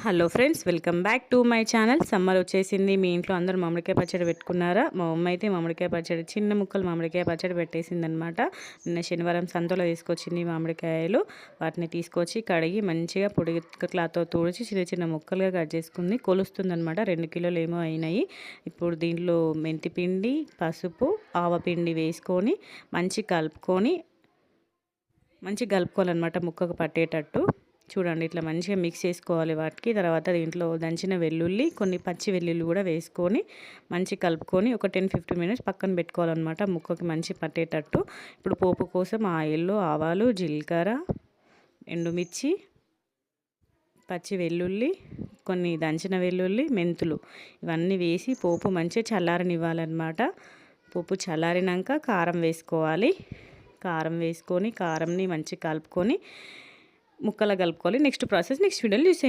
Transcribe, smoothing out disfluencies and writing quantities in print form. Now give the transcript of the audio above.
Hello friends, welcome back to my channel. Summer వచ్చేసింది. మీ ఇంట్లో అందరూ మామిడికాయ పచ్చడి పెట్టుకున్నారా? మా అమ్మ అయితే మామిడికాయ పచ్చడి చిన్న ముక్కలు మామిడికాయ పచ్చడి పెట్టేసిందనమాట. నిన్న శనివారం సంతలో తీసుకొచ్చింది మామిడికాయలు. వాటిని తీసుకొచ్చి కడిగి మంచిగా పొడి క్లాత్తో తుడిచి చిన్న చిన్న ముక్కలుగా కట్ చేసుకుంది. కొలుస్తుందనమాట. 2 కిలోలు ఏమో అయినాయి. ఇప్పుడు దీంట్లో మెంతిపిండి, పసుపు, ఆవపిండి వేసుకొని మంచి కలుపుకోవాలన్నమాట ముక్కకు పట్టేటట్టు. చూడండి, ఇట్లా మంచిగా మిక్స్ చేసుకోవాలి వాటికి. తర్వాత దీంట్లో దంచిన వెల్లుల్లి, కొన్ని పచ్చి వెల్లుల్లి కూడా వేసుకొని మంచి కలుపుకొని ఒక 10-15 మినిట్స్ పక్కన పెట్టుకోవాలన్నమాట ముక్కకి మంచి పట్టేటట్టు. ఇప్పుడు పోపు కోసం ఆయిల్లో ఆవాలు, జీలకర్ర, ఎండుమిర్చి, పచ్చి వెల్లుల్లి, కొన్ని దంచిన వెల్లుల్లి, మెంతులు ఇవన్నీ వేసి పోపు మంచిగా చల్లారనివ్వాలన్నమాట. పోపు చల్లారినాక కారం వేసుకోవాలి. కారం వేసుకొని కారంని మంచిగా కలుపుకొని ముక్కలు కలుపుకోవాలి. నెక్స్ట్ ప్రాసెస్ నెక్స్ట్ వీడియోలో చూసేయండి.